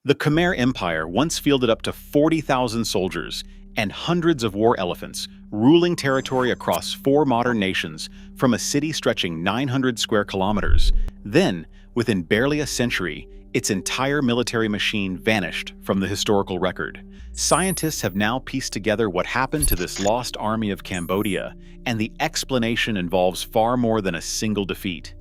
The Khmer Empire once fielded up to 40,000 soldiers and hundreds of war elephants, ruling territory across 4 modern nations from a city stretching 900 square kilometers. Then, within barely a century, its entire military machine vanished from the historical record. Scientists have now pieced together what happened to this lost army of Cambodia, and the explanation involves far more than a single defeat.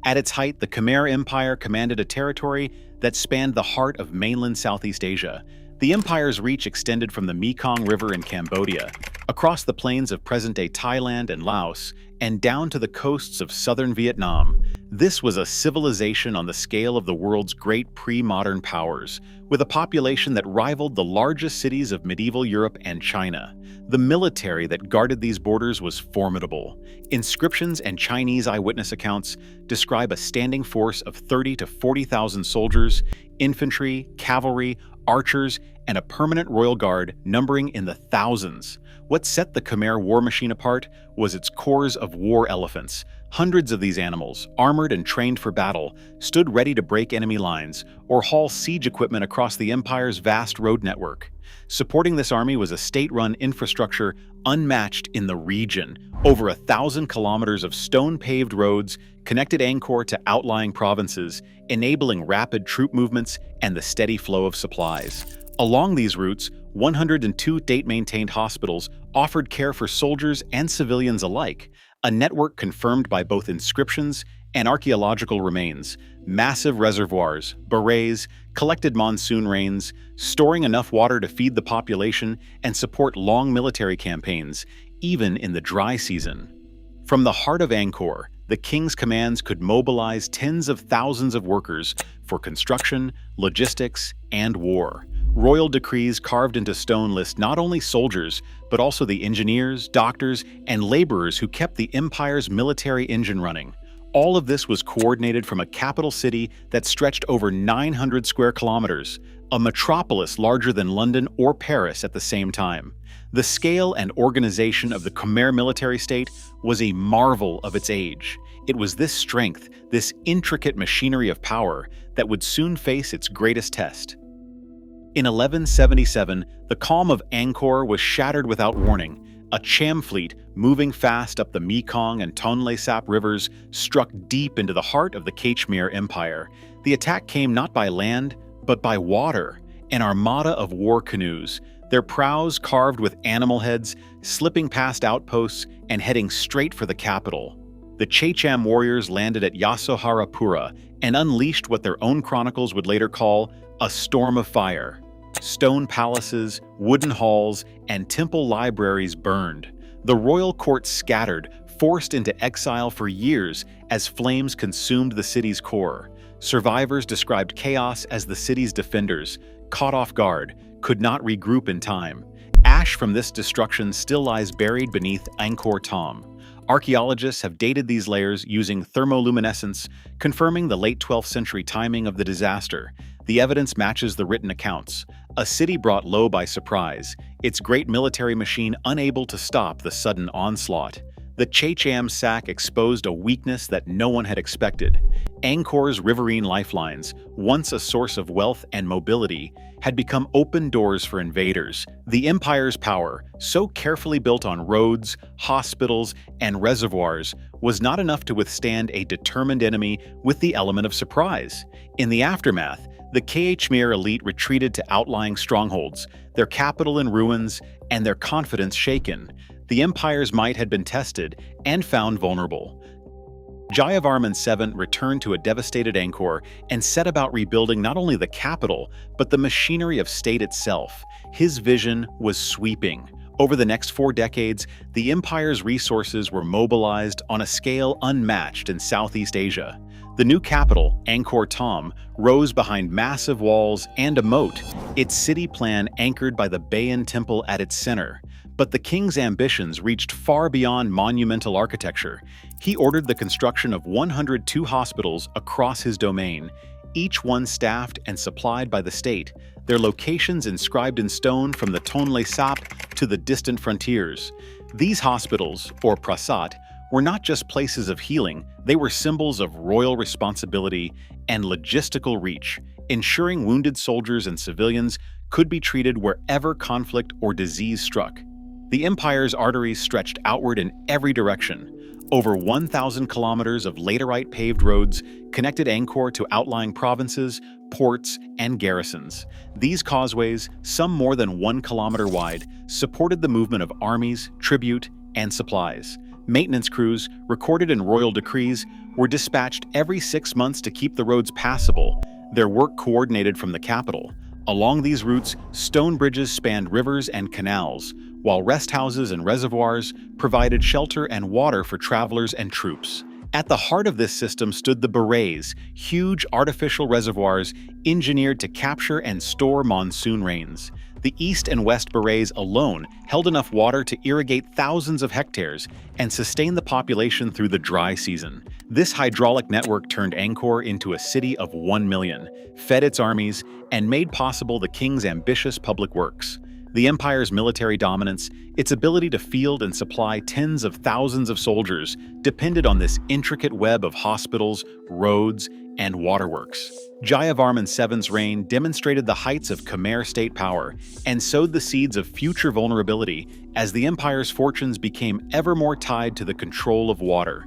At its height, the Khmer Empire commanded a territory that spanned the heart of mainland Southeast Asia. The empire's reach extended from the Mekong River in Cambodia, across the plains of present-day Thailand and Laos, and down to the coasts of southern Vietnam. This was a civilization on the scale of the world's great pre-modern powers, with a population that rivaled the largest cities of medieval Europe and China. The military that guarded these borders was formidable. Inscriptions and Chinese eyewitness accounts describe a standing force of 30 to 40,000 soldiers, infantry, cavalry, archers, and a permanent royal guard numbering in the thousands. What set the Khmer war machine apart was its corps of war elephants. Hundreds of these animals, armored and trained for battle, stood ready to break enemy lines or haul siege equipment across the empire's vast road network. Supporting this army was a state-run infrastructure unmatched in the region. Over 1,000 kilometers of stone-paved roads connected Angkor to outlying provinces, enabling rapid troop movements and the steady flow of supplies. Along these routes, 102 state-maintained hospitals offered care for soldiers and civilians alike, a network confirmed by both inscriptions and archaeological remains. Massive reservoirs, barrages, collected monsoon rains, storing enough water to feed the population and support long military campaigns, even in the dry season. From the heart of Angkor, the king's commands could mobilize tens of thousands of workers for construction, logistics, and war. Royal decrees carved into stone list not only soldiers, but also the engineers, doctors, and laborers who kept the empire's military engine running. All of this was coordinated from a capital city that stretched over 900 square kilometers, a metropolis larger than London or Paris at the same time. The scale and organization of the Khmer military state was a marvel of its age. It was this strength, this intricate machinery of power, that would soon face its greatest test. In 1177, the calm of Angkor was shattered without warning. A Cham fleet, moving fast up the Mekong and Tonle Sap rivers, struck deep into the heart of the Khmer Empire. The attack came not by land, but by water, an armada of war canoes, their prows carved with animal heads, slipping past outposts and heading straight for the capital. The Cham warriors landed at Yasoharapura and unleashed what their own chronicles would later call a storm of fire. Stone palaces, wooden halls, and temple libraries burned. The royal court scattered, forced into exile for years as flames consumed the city's core. Survivors described chaos as the city's defenders, caught off guard, could not regroup in time. Ash from this destruction still lies buried beneath Angkor Thom. Archaeologists have dated these layers using thermoluminescence, confirming the late 12th century timing of the disaster. The evidence matches the written accounts. A city brought low by surprise, its great military machine unable to stop the sudden onslaught. The Cham sack exposed a weakness that no one had expected. Angkor's riverine lifelines, once a source of wealth and mobility, had become open doors for invaders. The empire's power, so carefully built on roads, hospitals, and reservoirs, was not enough to withstand a determined enemy with the element of surprise. In the aftermath, the Khmer elite retreated to outlying strongholds, their capital in ruins, and their confidence shaken. The empire's might had been tested and found vulnerable. Jayavarman VII returned to a devastated Angkor and set about rebuilding not only the capital, but the machinery of state itself. His vision was sweeping. Over the next 4 decades, the empire's resources were mobilized on a scale unmatched in Southeast Asia. The new capital, Angkor Thom, rose behind massive walls and a moat, its city plan anchored by the Bayon Temple at its center. But the king's ambitions reached far beyond monumental architecture. He ordered the construction of 102 hospitals across his domain, each one staffed and supplied by the state, their locations inscribed in stone from the Tonle Sap to the distant frontiers. These hospitals, or prasat, were not just places of healing, they were symbols of royal responsibility and logistical reach. ensuring wounded soldiers and civilians could be treated wherever conflict or disease struck. The empire's arteries stretched outward in every direction. Over 1,000 kilometers of laterite paved roads connected Angkor to outlying provinces, ports, and garrisons. These causeways, some more than 1 kilometer wide, supported the movement of armies, tribute, and supplies. Maintenance crews, recorded in royal decrees, were dispatched every 6 months to keep the roads passable, their work coordinated from the capital. Along these routes, stone bridges spanned rivers and canals, while rest houses and reservoirs provided shelter and water for travelers and troops. At the heart of this system stood the barrays, huge artificial reservoirs engineered to capture and store monsoon rains. The east and west barrays alone held enough water to irrigate thousands of hectares and sustain the population through the dry season. This hydraulic network turned Angkor into a city of 1 million, fed its armies, and made possible the king's ambitious public works. The empire's military dominance, its ability to field and supply tens of thousands of soldiers, depended on this intricate web of hospitals, roads, and waterworks. Jayavarman VII's reign demonstrated the heights of Khmer state power and sowed the seeds of future vulnerability as the empire's fortunes became ever more tied to the control of water.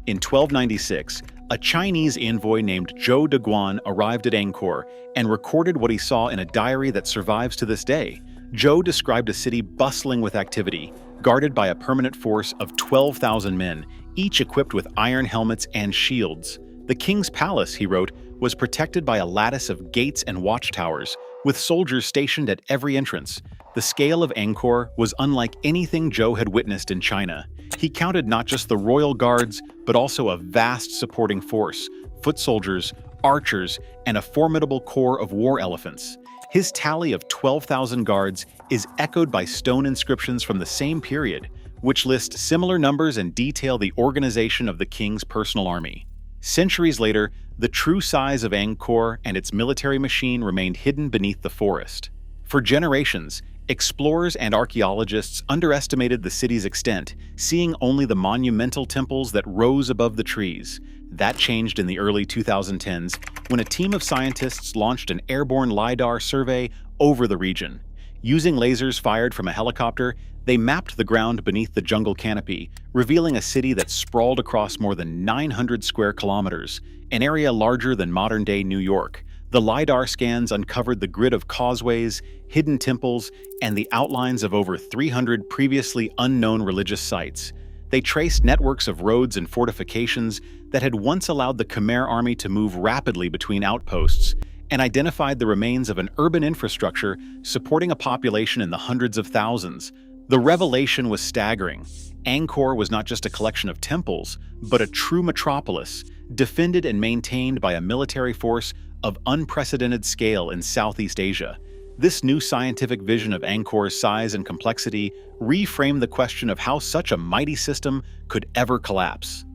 In 1296, a Chinese envoy named Zhou de Guan arrived at Angkor and recorded what he saw in a diary that survives to this day. Zhou described a city bustling with activity, guarded by a permanent force of 12,000 men, each equipped with iron helmets and shields. The king's palace, he wrote, was protected by a lattice of gates and watchtowers, with soldiers stationed at every entrance. The scale of Angkor was unlike anything Zhou had witnessed in China. He counted not just the royal guards, but also a vast supporting force, foot soldiers, archers, and a formidable corps of war elephants. His tally of 12,000 guards is echoed by stone inscriptions from the same period, which list similar numbers and detail the organization of the king's personal army. Centuries later, the true size of Angkor and its military machine remained hidden beneath the forest. For generations, explorers and archaeologists underestimated the city's extent, seeing only the monumental temples that rose above the trees. That changed in the early 2010s when a team of scientists launched an airborne LiDAR survey over the region. Using lasers fired from a helicopter, they mapped the ground beneath the jungle canopy, revealing a city that sprawled across more than 900 square kilometers, an area larger than modern-day New York. The LiDAR scans uncovered the grid of causeways, hidden temples, and the outlines of over 300 previously unknown religious sites. They traced networks of roads and fortifications that had once allowed the Khmer army to move rapidly between outposts, and identified the remains of an urban infrastructure supporting a population in the hundreds of thousands. The revelation was staggering. Angkor was not just a collection of temples, but a true metropolis, defended and maintained by a military force of unprecedented scale in Southeast Asia. This new scientific vision of Angkor's size and complexity reframed the question of how such a mighty system could ever collapse.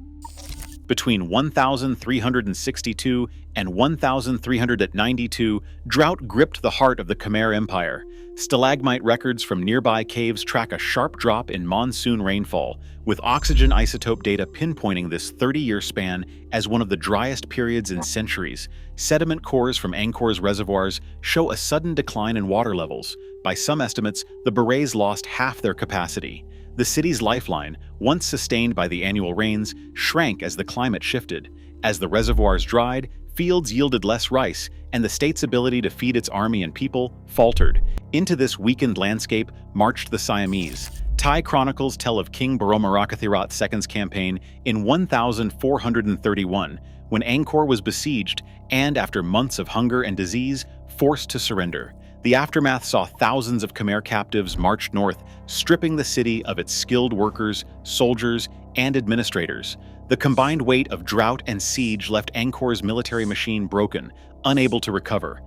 Between 1362 and 1392, drought gripped the heart of the Khmer Empire. Stalagmite records from nearby caves track a sharp drop in monsoon rainfall, with oxygen isotope data pinpointing this 30-year span as one of the driest periods in centuries. Sediment cores from Angkor's reservoirs show a sudden decline in water levels. By some estimates, the barrays lost half their capacity. The city's lifeline, once sustained by the annual rains, shrank as the climate shifted. As the reservoirs dried, fields yielded less rice, and the state's ability to feed its army and people faltered. Into this weakened landscape marched the Siamese. Thai chronicles tell of King Boromiracathirath II's campaign in 1431, when Angkor was besieged and, after months of hunger and disease, forced to surrender. The aftermath saw thousands of Khmer captives march north, stripping the city of its skilled workers, soldiers, and administrators. The combined weight of drought and siege left Angkor's military machine broken, unable to recover.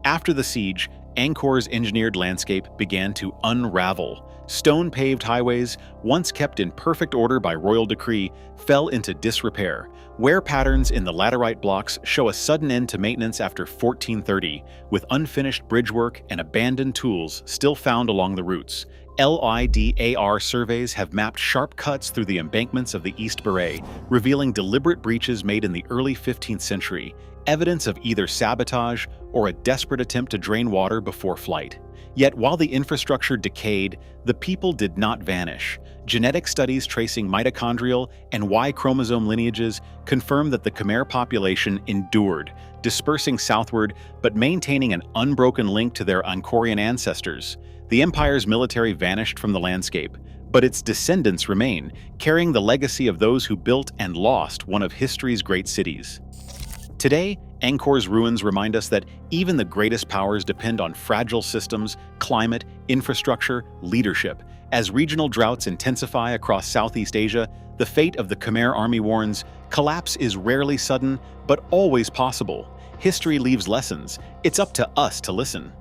After the siege, Angkor's engineered landscape began to unravel. Stone-paved highways, once kept in perfect order by royal decree, fell into disrepair. Wear patterns in the laterite blocks show a sudden end to maintenance after 1430, with unfinished bridgework and abandoned tools still found along the routes. LIDAR surveys have mapped sharp cuts through the embankments of the East Baray, revealing deliberate breaches made in the early 15th century. evidence of either sabotage or a desperate attempt to drain water before flight. Yet while the infrastructure decayed, the people did not vanish. Genetic studies tracing mitochondrial and Y chromosome lineages confirm that the Khmer population endured, dispersing southward but maintaining an unbroken link to their Angkorian ancestors. The empire's military vanished from the landscape, but its descendants remain, carrying the legacy of those who built and lost one of history's great cities. Today, Angkor's ruins remind us that even the greatest powers depend on fragile systems, climate, infrastructure, leadership. As regional droughts intensify across Southeast Asia, the fate of the Khmer army warns, collapse is rarely sudden, but always possible. History leaves lessons. It's up to us to listen.